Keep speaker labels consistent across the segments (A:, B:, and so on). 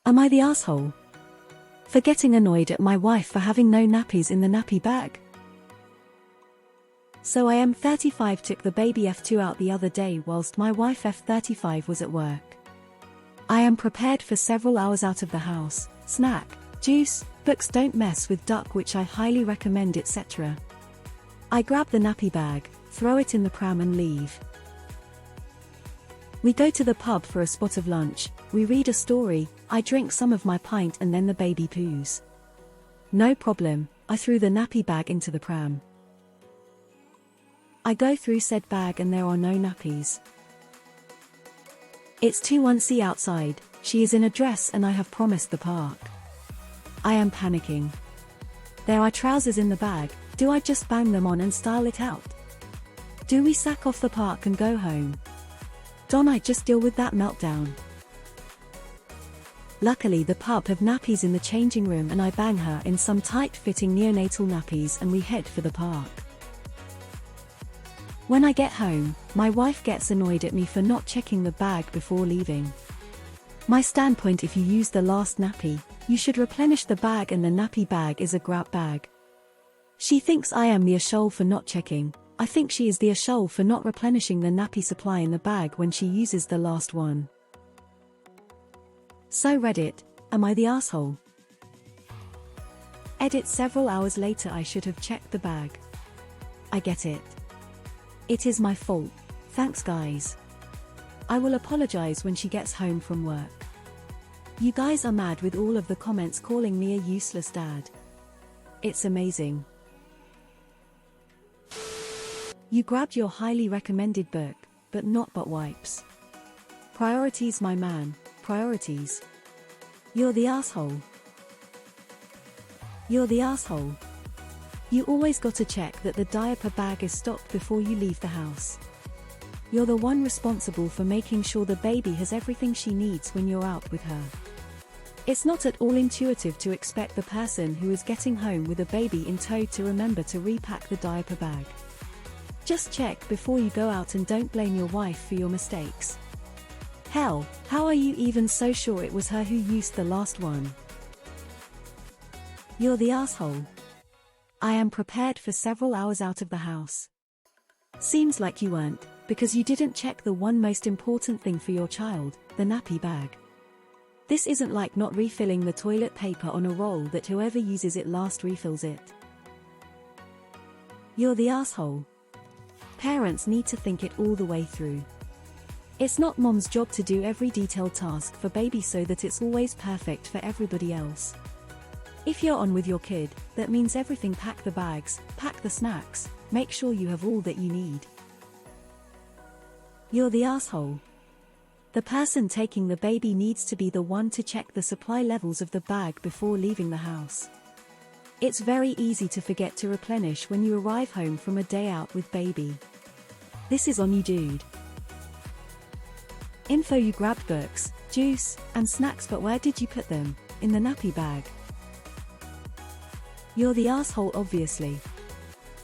A: Am I the asshole for getting annoyed at my wife for having no nappies in the nappy bag? So I am 35 took the baby F2 out the other day whilst my wife F35 was at work. I am prepared for several hours out of the house, snack, juice, books don't mess with duck which I highly recommend etc. I grab the nappy bag, throw it in the pram and leave. We go to the pub for a spot of lunch, we read a story, I drink some of my pint and then the baby poos. No problem, I threw the nappy bag into the pram. I go through said bag and there are no nappies. It's 2:1 outside, she is in a dress and I have promised the park. I am panicking. There are trousers in the bag, do I just bang them on and style it out? Do we sack off the park and go home? Don't I just deal with that meltdown? Luckily the pub have nappies in the changing room and I bang her in some tight-fitting neonatal nappies and we head for the park. When I get home, my wife gets annoyed at me for not checking the bag before leaving. My standpoint: if you use the last nappy, you should replenish the bag and the nappy bag is a grab bag. She thinks I am the asshole for not checking, I think she is the asshole for not replenishing the nappy supply in the bag when she uses the last one. So Reddit, am I the asshole? Edit: several hours later I should have checked the bag. I get it. It is my fault, thanks guys. I will apologize when she gets home from work. You guys are mad with all of the comments calling me a useless dad. It's amazing. You grabbed your highly recommended book, but not butt wipes. Priorities my man, priorities. You're the asshole. You're the asshole. You always gotta check that the diaper bag is stocked before you leave the house. You're the one responsible for making sure the baby has everything she needs when you're out with her. It's not at all intuitive to expect the person who is getting home with a baby in tow to remember to repack the diaper bag. Just check before you go out and don't blame your wife for your mistakes. Hell, how are you even so sure it was her who used the last one? You're the asshole. I am prepared for several hours out of the house. Seems like you weren't, because you didn't check the one most important thing for your child, the nappy bag. This isn't like not refilling the toilet paper on a roll that whoever uses it last refills it. You're the asshole. Parents need to think it all the way through. It's not mom's job to do every detailed task for baby so that it's always perfect for everybody else. If you're on with your kid, that means everything: pack the bags, pack the snacks, make sure you have all that you need. You're the asshole. The person taking the baby needs to be the one to check the supply levels of the bag before leaving the house. It's very easy to forget to replenish when you arrive home from a day out with baby. This is on you, dude. Info: you grabbed books, juice, and snacks, but where did you put them? In the nappy bag. You're the asshole obviously.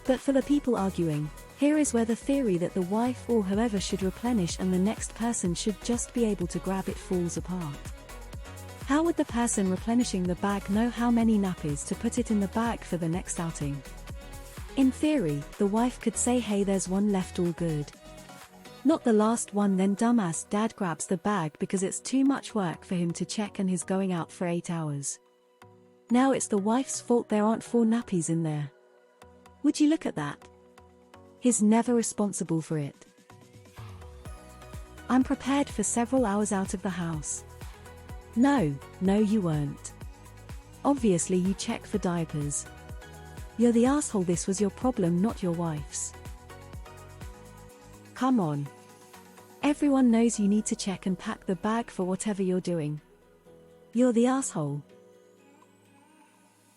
A: But for the people arguing, here is where the theory that the wife or whoever should replenish and the next person should just be able to grab it falls apart. How would the person replenishing the bag know how many nappies to put it in the bag for the next outing? In theory, the wife could say, hey, there's one left, all good. Not the last one, then dumbass dad grabs the bag because it's too much work for him to check and he's going out for 8 hours. Now it's the wife's fault there aren't 4 nappies in there. Would you look at that? He's never responsible for it. I'm prepared for several hours out of the house. No, you weren't. Obviously you check for diapers. You're the asshole. This was your problem, not your wife's. Come on. Everyone knows you need to check and pack the bag for whatever you're doing. You're the asshole.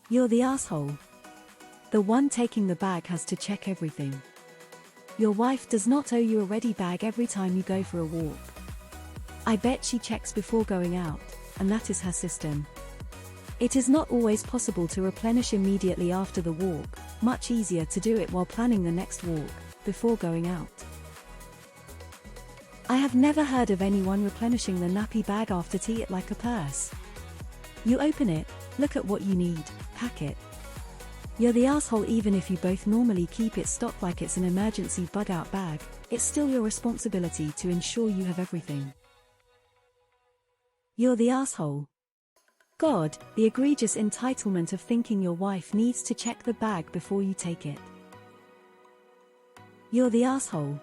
A: You're the asshole. The one taking the bag has to check everything. Your wife does not owe you a ready bag every time you go for a walk. I bet she checks before going out, and that is her system. It is not always possible to replenish immediately after the walk, much easier to do it while planning the next walk, before going out. I have never heard of anyone replenishing the nappy bag after tea it like a purse. You open it, look at what you need, pack it. You're the asshole. Even if you both normally keep it stocked like it's an emergency bug-out bag, it's still your responsibility to ensure you have everything. You're the asshole. God, the egregious entitlement of thinking your wife needs to check the bag before you take it. You're the asshole.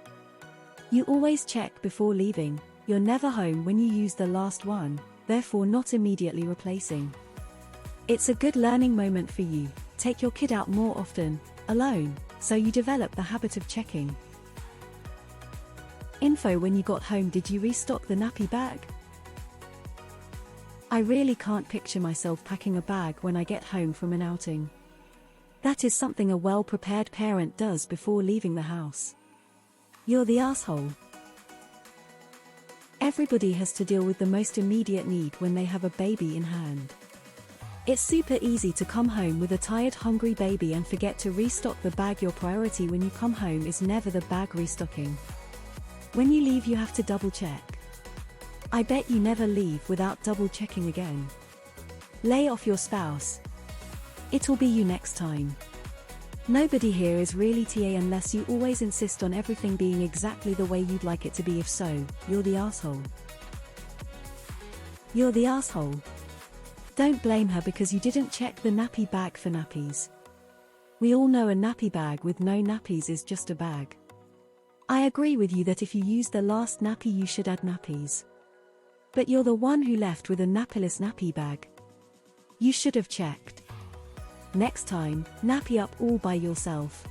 A: You always check before leaving, you're never home when you use the last one, therefore not immediately replacing. It's a good learning moment for you. Take your kid out more often, alone, so you develop the habit of checking. Info: when you got home, did you restock the nappy bag? I really can't picture myself packing a bag when I get home from an outing. That is something a well-prepared parent does before leaving the house. You're the asshole. Everybody has to deal with the most immediate need when they have a baby in hand. It's super easy to come home with a tired, hungry baby and forget to restock the bag. Your priority when you come home is never the bag restocking. When you leave, you have to double check. I bet you never leave without double checking again. Lay off your spouse. It'll be you next time. Nobody here is really TA unless you always insist on everything being exactly the way you'd like it to be. If so, you're the asshole. You're the asshole. Don't blame her because you didn't check the nappy bag for nappies. We all know a nappy bag with no nappies is just a bag. I agree with you that if you use the last nappy you should add nappies. But you're the one who left with a nappyless nappy bag. You should have checked. Next time, nappy up all by yourself.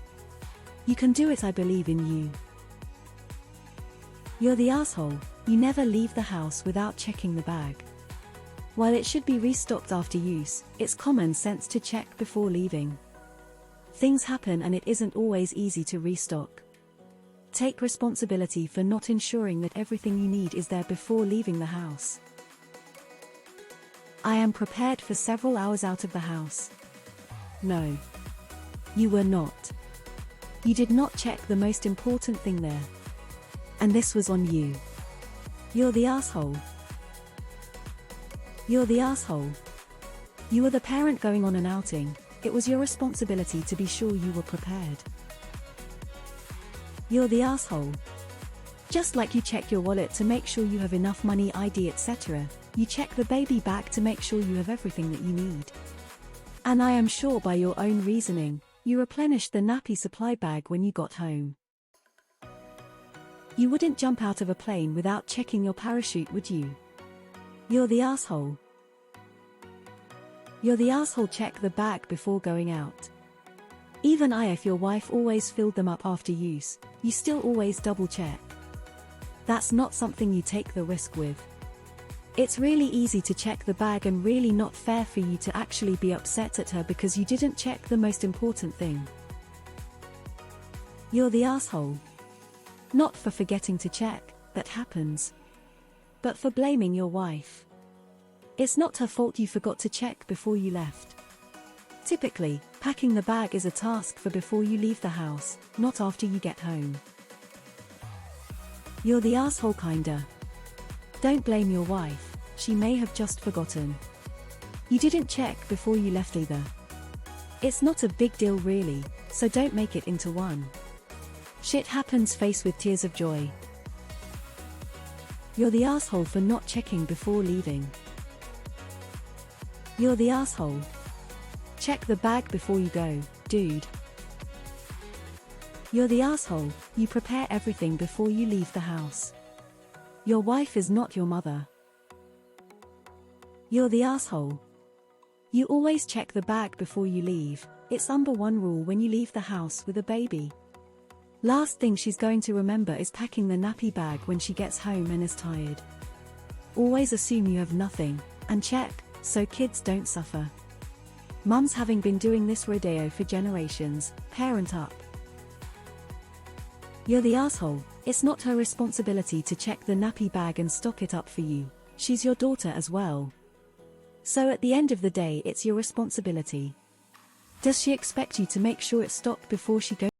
A: You can do it, I believe in you. You're the asshole. You never leave the house without checking the bag. While it should be restocked after use, it's common sense to check before leaving. Things happen and it isn't always easy to restock. Take responsibility for not ensuring that everything you need is there before leaving the house. I am prepared for several hours out of the house. No. You were not. You did not check the most important thing there. And this was on you. You're the asshole. You're the asshole. You were the parent going on an outing. It was your responsibility to be sure you were prepared. You're the asshole. Just like you check your wallet to make sure you have enough money, ID, etc., you check the baby bag to make sure you have everything that you need. And I am sure by your own reasoning, you replenished the nappy supply bag when you got home. You wouldn't jump out of a plane without checking your parachute, would you? You're the asshole. You're the asshole. Check the bag before going out. Even if your wife always filled them up after use, you still always double check. That's not something you take the risk with. It's really easy to check the bag and really not fair for you to actually be upset at her because you didn't check the most important thing. You're the asshole. Not for forgetting to check, that happens. But for blaming your wife. It's not her fault you forgot to check before you left. Typically, packing the bag is a task for before you leave the house, not after you get home. You're the asshole kinda. Don't blame your wife, she may have just forgotten. You didn't check before you left either. It's not a big deal really, so don't make it into one. Shit happens. Face with tears of joy. You're the asshole for not checking before leaving. You're the asshole. Check the bag before you go, dude. You're the asshole. You prepare everything before you leave the house. Your wife is not your mother. You're the asshole. You always check the bag before you leave. It's number one rule when you leave the house with a baby. Last thing she's going to remember is packing the nappy bag when she gets home and is tired. Always assume you have nothing, and check, so kids don't suffer. Mums having been doing this rodeo for generations, parent up. You're the asshole. It's not her responsibility to check the nappy bag and stock it up for you. She's your daughter as well. So at the end of the day, it's your responsibility. Does she expect you to make sure it's stocked before she goes?